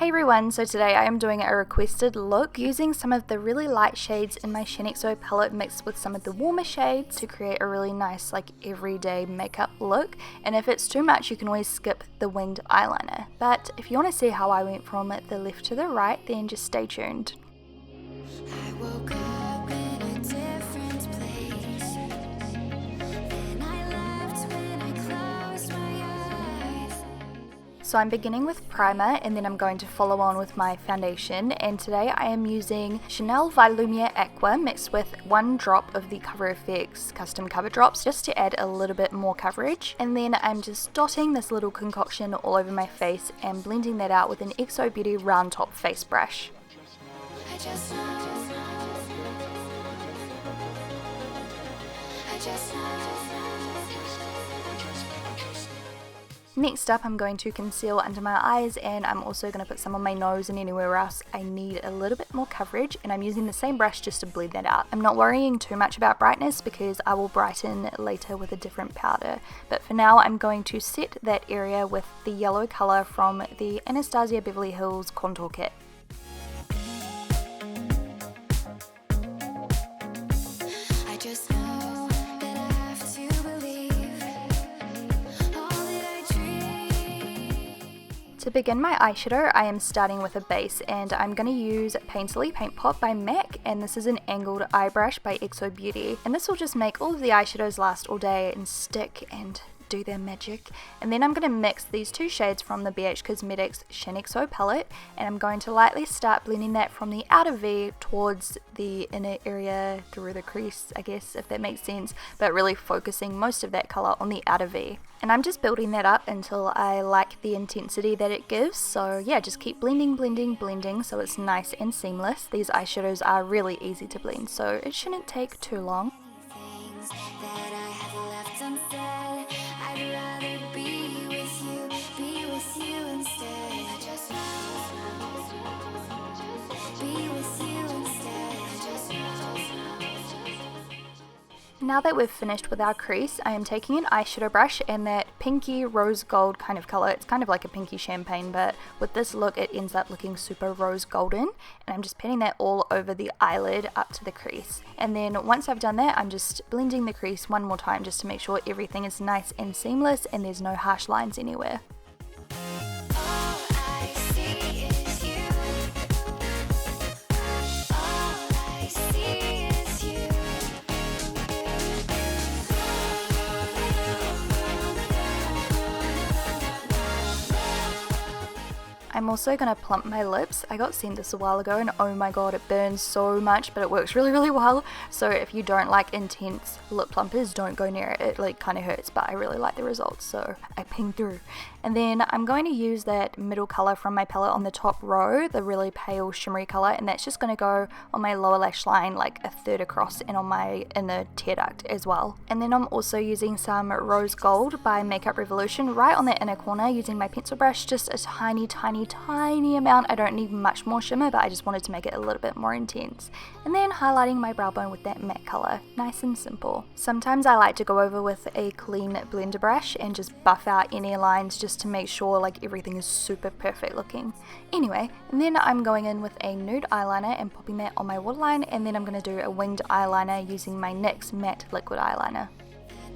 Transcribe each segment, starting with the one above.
Hey everyone, so today I am doing a requested look using some of the really light shades in my Shaaanxo palette mixed with some of the warmer shades to create a really nice like everyday makeup look. And if it's too much you can always skip the winged eyeliner. But if you want to see how I went from the left to the right, then just stay tuned. I woke up in a different place, and I left when I closed my eyes. So I'm beginning with primer and then I'm going to follow on with my foundation, and today I am using Chanel Volumiere Aqua mixed with 1 drop of the Cover FX custom cover drops just to add a little bit more coverage. And then I'm just dotting this little concoction all over my face and blending that out with an xoBeauty round top face brush. I just know. Next up, I'm going to conceal under my eyes, and I'm also going to put some on my nose and anywhere else I need a little bit more coverage, and I'm using the same brush just to blend that out. I'm not worrying too much about brightness because I will brighten later with a different powder, but for now I'm going to set that area with the yellow colour from the Anastasia Beverly Hills Contour Kit. I just know that I have to believe all that I dream. To begin my eyeshadow, I am starting with a base, and I'm going to use Painterly Paint Pot by MAC, and this is an angled eye brush by xoBeauty, and this will just make all of the eyeshadows last all day and stick and do their magic. And then I'm going to mix these 2 shades from the BH Cosmetics Shaaanxo Palette, and I'm going to lightly start blending that from the outer V towards the inner area through the crease, I guess, if that makes sense, but really focusing most of that colour on the outer V. And I'm just building that up until I like the intensity that it gives. So yeah, just keep blending, blending, blending so it's nice and seamless. These eyeshadows are really easy to blend, so it shouldn't take too long. Things that I have left unsaid, I'd rather be with you instead. I just be with you instead. I just Now that we've finished with our crease, I am taking an eyeshadow brush and that pinky rose gold kind of color. It's kind of like a pinky champagne, but with this look it ends up looking super rose golden, and I'm just patting that all over the eyelid up to the crease. And then once I've done that, I'm just blending the crease one more time just to make sure everything is nice and seamless and there's no harsh lines anywhere. all I see is you. All I see is you. I'm also going to plump my lips. I got sent this a while ago and oh my god, it burns so much, but it works really, really well. So if you don't like intense lip plumpers, don't go near it. It like kind of hurts, but I really like the results, so I ping through. And then I'm going to use that middle color from my palette on the top row, the really pale shimmery color, and that's just going to go on my lower lash line like a third across and on my inner tear duct as well. And then I'm also using some rose gold by Makeup Revolution right on the inner corner using my pencil brush, just a tiny amount. I don't need much more shimmer, but I just wanted to make it a little bit more intense. And then highlighting my brow bone with that matte color, nice and simple. Sometimes I like to go over with a clean blender brush and just buff out any lines just to make sure like everything is super perfect looking. Anyway, and then I'm going in with a nude eyeliner and popping that on my waterline, and then I'm going to do a winged eyeliner using my NYX matte liquid eyeliner.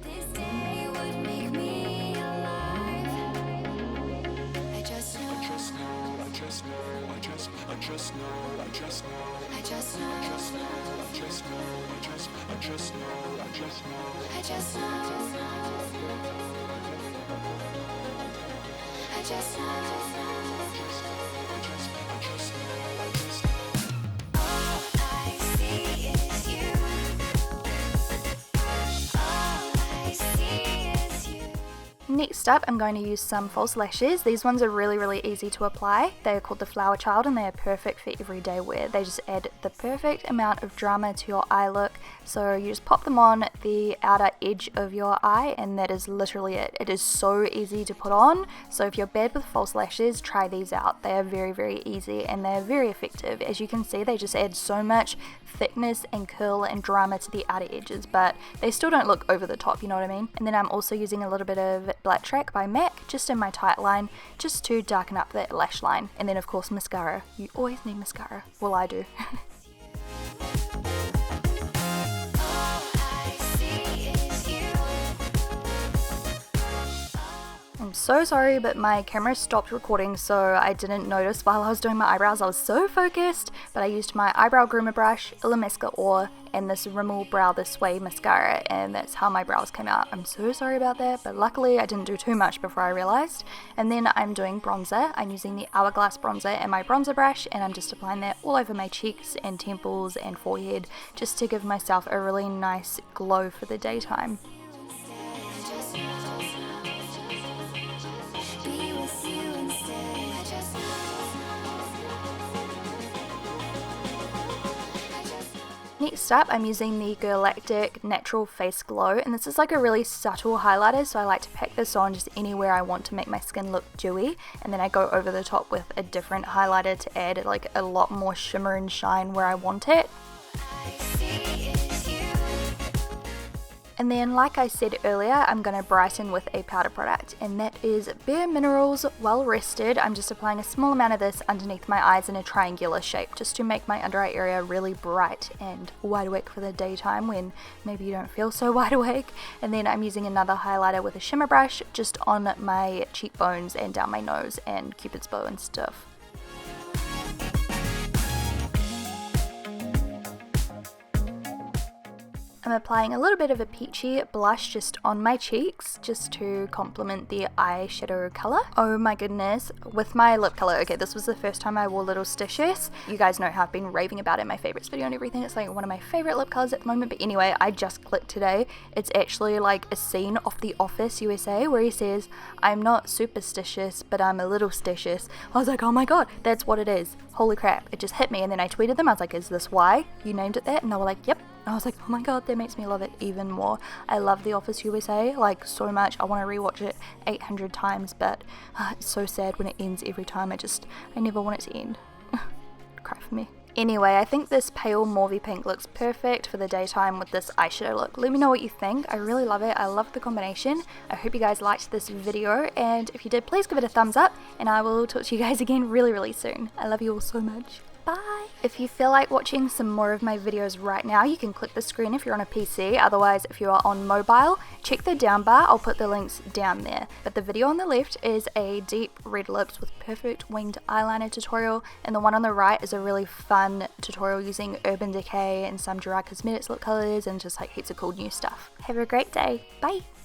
This day would make me alive. I just know. I just know. I just know. I just know. I just know. I just know. I just know. I just know. I just know. I just know. I just know. I just know. All I see is you. All I see is you. Next up, I'm going to use some false lashes. These ones are really, really easy to apply. They are called the Flower Child and they are perfect for everyday wear. They just add the perfect amount of drama to your eye look. So you just pop them on the outer edge of your eye and that is literally it. It is so easy to put on. So if you're bad with false lashes, try these out. They are very, very easy and they're very effective. As you can see, they just add so much thickness and curl and drama to the outer edges, but they still don't look over the top, you know what I mean? And then I'm also using a little bit of Black Track by MAC just in my tight line, just to darken up that lash line. And then of course mascara. You always need mascara. Well, I do. I'm so sorry, but my camera stopped recording, so I didn't notice while I was doing my eyebrows. I was so focused, but I used my eyebrow groomer brush, Illamasqua Ore, and this Rimmel Brow This Way mascara, and that's how my brows came out. I'm so sorry about that, but luckily I didn't do too much before I realized. And then I'm doing bronzer. I'm using the Hourglass bronzer and my bronzer brush, and I'm just applying that all over my cheeks and temples and forehead, just to give myself a really nice glow for the daytime. Next up, I'm using the Galactic Natural Face Glow, and this is like a really subtle highlighter, so I like to pack this on just anywhere I want to make my skin look dewy, and then I go over the top with a different highlighter to add like a lot more shimmer and shine where I want it. And then, like I said earlier, I'm going to brighten with a powder product, and that is Bare Minerals Well Rested. I'm just applying a small amount of this underneath my eyes in a triangular shape, just to make my under eye area really bright and wide awake for the daytime when maybe you don't feel so wide awake. And then I'm using another highlighter with a shimmer brush just on my cheekbones and down my nose and Cupid's bow and stuff. I'm applying a little bit of a peachy blush just on my cheeks, just to complement the eyeshadow colour. Oh my goodness, with my lip colour, okay, this was the first time I wore Little Stitches. You guys know how I've been raving about it in my favourites video and everything. It's like one of my favourite lip colours at the moment, but anyway, I just clicked today. It's actually like a scene off The Office USA where he says, "I'm not superstitious, but I'm a little stitious." I was like, oh my god, that's what it is. Holy crap, it just hit me, and then I tweeted them. I was like, is this why you named it that? And they were like, yep. I was like, oh my god, that makes me love it even more. I love The Office USA, like, so much. I want to rewatch it 800 times, but it's so sad when it ends every time. I never want it to end. Cry for me. Anyway, I think this pale mauvey pink looks perfect for the daytime with this eyeshadow look. Let me know what you think. I really love it. I love the combination. I hope you guys liked this video, and if you did, please give it a thumbs up, and I will talk to you guys again really, really soon. I love you all so much. Bye! If you feel like watching some more of my videos right now, you can click the screen if you're on a PC. Otherwise, if you are on mobile, check the down bar. I'll put the links down there. But the video on the left is a deep red lips with perfect winged eyeliner tutorial, and the one on the right is a really fun tutorial using Urban Decay and some Gerard Cosmetics lip colors and just like heaps of cool new stuff. Have a great day. Bye!